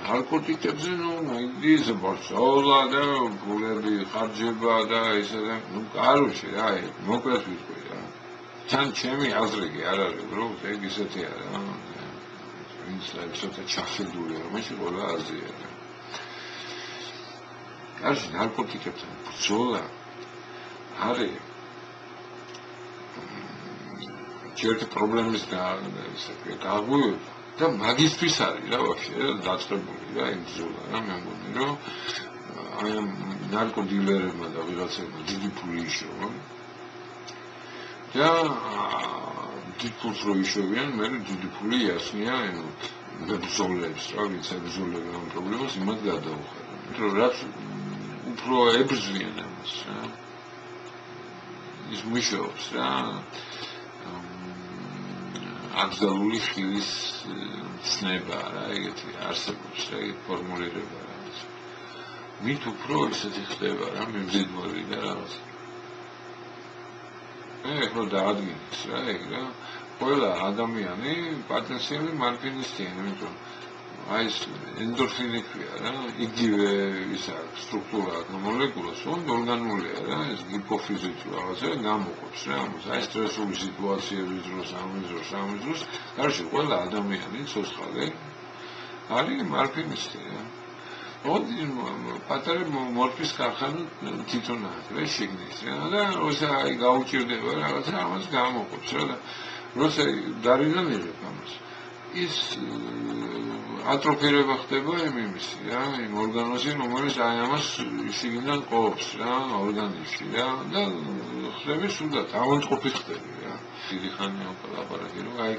ნარკოტიკებზე ის ბორცოლა და ფულები ხარჯება და ისე და კაროში რა მოკლედ ვიტყვი რა თან ჩემი აზრი კი არ არის რომ ეგ ისეთი არა ვინც ცოტა ჩახშედულია რომ ეს ყველა აზრია რა კარში ნარკოტიკებთან ბრძოლა არის ერთი პრობლემის გაგვივება და მაგისთვის არის რა ვაფშე დაწყებული რა იმ ბრძოლა რა მე მგონი რომ აი ნარკოდილერებმა და ვიღაცებმა დიდი ფული იშოვა და დიდი ფულს რო იშოვიან მე დიდი ფული იასნია ბრძოლებს რა ვინც ებრძოლებენ ამ პრობლემას იმად გადაუხადონ რომ რაც უფრო ებრძვიან ამას რა ის მუშაობს რა აბსოლუტური ხილის ცნება რა ეგეთი არსებობს რა ეგ ფორმულირება რა მით უფრო ისეთი ხდება რა მიმზიდველი და რაღაც ხო დაადგინეს რა ეგ რა ყველა ადამიანი პოტენციალი მარფინისტია იმიტომ აი ეს ენდორფინი ქვია რა იგივე ისა სტრუქტურა და მოლეკულას ორგანულია რა ეს ჰიპოფიზით რაღაცა გამოყოფს რა აი სტრესული სიტუაციების დროს ამის დროს გარშე ყველა ადამიანი ცოცხალე არის მარფინისტი რა ოდი პატარა მორფის ქარხანა თვითონ არის შეგნის რა და როცა აი გაუჭირდება რაღაცა ამას გამოყოფს რა და როცა დარიდან იღებ ამას ის ატროფირება ხდება იმისი რა იმ ორგანოზე რომელიც აი ამას შიგნიდან ყოფს რა ორგანიზმში რა და ხდება სულად ავანტყოფი ხდება რა დიდი ხანია ლაპარაკი რომ აი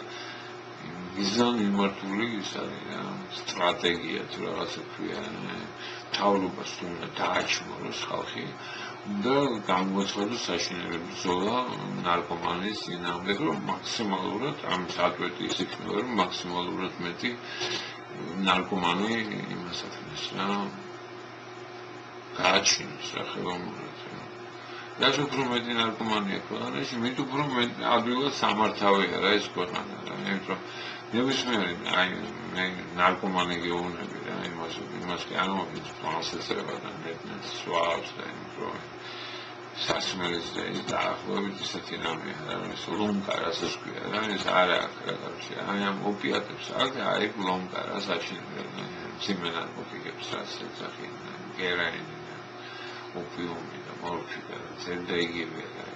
მიზან მიმართული ის არის რა სტრატეგია თუ რაღაცა ქვია თავრობას თუ დააჩმოროს ხალხი და გამოცხადოს საშინელი ბრძოლა ნარკომანის წინააღმდეგ რომ მაქსიმალურად ამ სატვეტის იქნება რომ მაქსიმალურად მეტი ნარკომანი იმას აკეთებს რა გააჩინოს რა ხელოვნურად რა რაც უფრო მეტი ნარკომანია ქვეყანაში მით უფრო ადვილად სამართავია რა ეს ქვეყანა რა იმიტომ ნებისმიერი აი მე ნარკომანი გეუბნები რა იმას კი არ მოგიც პროცესება და მეტნეს სვავს და იმიტომ სასმელის და ის დაახლოებით ისეთი რამეა რა ეს ლომკა რასაც ქვია რა ეს არა კარგში აი ამ ოპიატებს აქ აი ლომკა რა საშინელი სიმენარკოტიკებს რასაც ახი გერაინი ოპიუმი და მორფი და ზენდა იგივე რა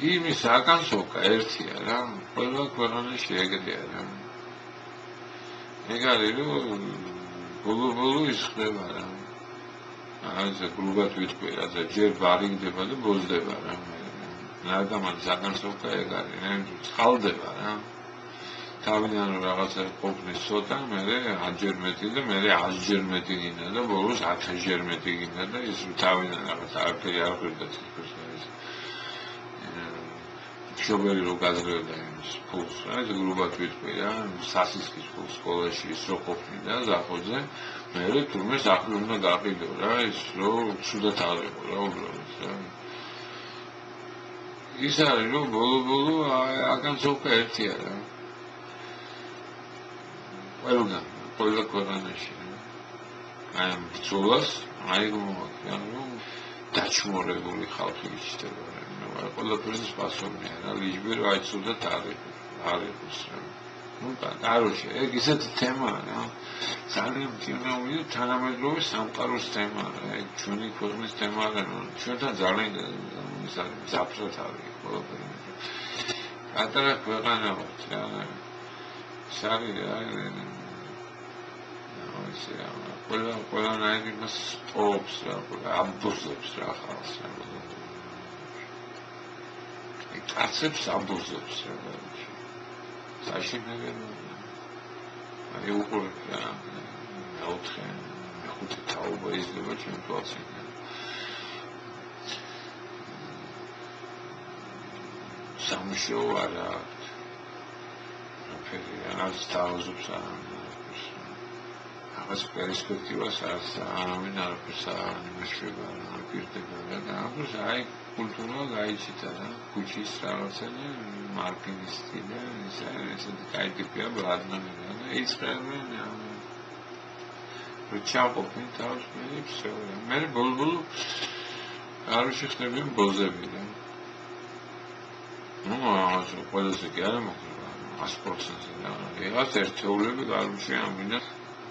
იმის აკანსოკა ერთია რა ყველა ქვეყანაში ეგრეა რა ეგ არის რომ ბოლო ის ხდება რა აი ეს გრუბად ვიტყვი რა ჯერ ვარიგდება და ბოზდება რა ნარკომანის აკანსოკა ეგ არის რა წყალდება რა თავიდან რომ რაღაცა ყოფნის ცოტა მე 10-ჯერ მეტი და მე 100-ჯერ მეტი გინდა და ბოლოს 1000-ჯერ მეტი გინდა და ის თავიდან რაღაც არაფერი არ ხვდება თითქოს შობელი რო გაძლევდა იმის ფულს რა ეს გრუბად ვიტყვი რა სასისხლის ფულს სკოლაში ის რო ყოფნიდა ზახოძე მე თურმე სახლი უნდა გაყიდო რა ის რო ცუდად აღიყო რა უბრალოდ რა ის არის რომ ბოლო აკანსოკა ერთია რა ყველა ქვეყანაში აი ამ ბრძოლას აიღო დაჩმორებული ხალხი იჭდება რა ყველაფერს პასუხია რა ლიჯბე რა იცოდათ არის რა ну კაროში ეგ ისეთი თემაა რა ძალიან მტკივნეული და თანამედროვე სამყაროს თემაა რა ეგ ჩვენი ქვეყნის თემა არა ჩვენთან ძალიან ის არის ზაფხულად არის ყველაფერი პატარა ქვეყანა ვართ რა სარი რა ისე ყველანაირი მას სპობს რა ამბოზებს რა ხალხს რა კაცებს ამბოზებს რა საშინელი აი უყურებ რა მეოთხე მეხუთე თაობა იზრდება ჩემ თვალში სამშო არა არაფერი არც თავზობს რაღაც პერსპექტივას არავინ არაფერს არ იმეშვება, არ პირდება და ამას აი კულტურა გაიჩიტა რა, ქუჩის რაღაცები, მარკეტინგი და ესეთი კაი ტიპია ბრადნამი და იწყებენ რჩაყოფენ თავს მე ბოლბოლ არ შეხდებიან ბოზები და ну ასე ყველაზე კი არა მოხდება 100%-ზე და ეხლა ერთეულები გარუში ამიდან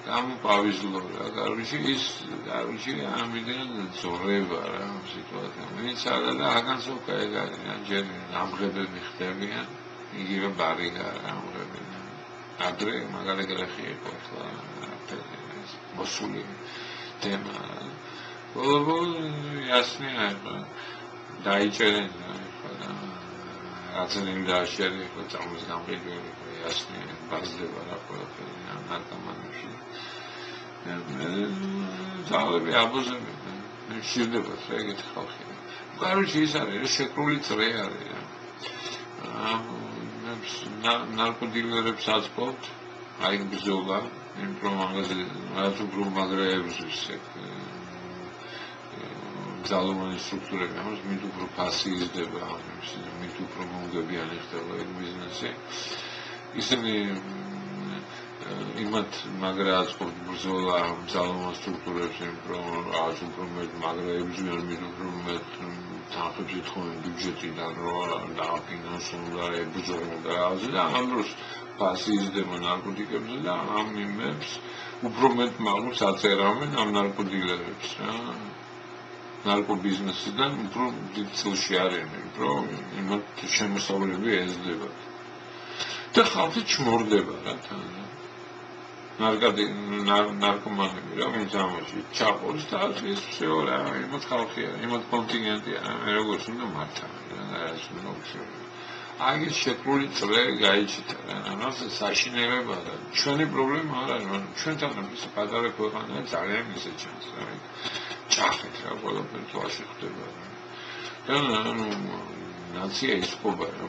გამოპავიზლო რა გარუში ის გარუში ამიდან ზორება რა სიტუაცია მიცადა და აგანსოკა ეგარია ჯერ ამღებები ხდებიან იგივე ბარიგა ამღები ადრე მაგარი გრეხი იყო ხო მოსული თემა ბოლბოლ ясნია დაიჭერენ აცნემ დააშერე ხო წამოს გამყიდველი ხო ясნია ბაზდება რა ყველაფერი ნარკომანებში ძალები აბუზები შეიძლება ეგეთი ხალხი კაროჩი ის არის შეკრული წრე არის ნარკოდილერებს აწყობთ აი ბრძოლა იმ პრომაგაზე რაც უფრო მაგრეებს ძალოვანი სტრუქტურები ამას მით უფრო ფასი იზრდება მით უფრო მომგებიანი ხდება ეს ბიზნესი ისინი იმათ მაგრა აწყობთ ბრძოლა ძალოვან სტრუქტურებს იმ რაღაც უფრო მეტ მაგრეებს მით უფრო მეტ თანხებს ეთხოვენ ბიუჯეტიდან რომ დააფინანსონ და ებრძოლონ და ასე და ამ დროს ფასი იზრდება ნარკოტიკებზე და ამ იმებს უფრო მეტ მაგას აწერავენ ამ ნარკოდილერებს რა ნარკობიზნესიდან უფრო დიდ წილში არიან, რომ იმათ შემოსავლები ეძდება. და ხალხი ჩმორდება რა თან. ნარკომანები რა ვინც ამაში ჩაყოლს და ის всё რა იმათ ხალხია, იმათ კონტინენტია, როგორც უნდა მართავენ რა ეს ნოქსია. აი ეს შეკრული წრე გაიჩიტა რა, ამას საშინელებაა. ჩვენი პრობლემა არ არის, მაგრამ ჩვენთან ის პატარა ქვეყანა ძალიან ისე ჩანს რა. ჩახეთ რა ყველაფერი თვალში ხდება და ნაცია ისყობა რა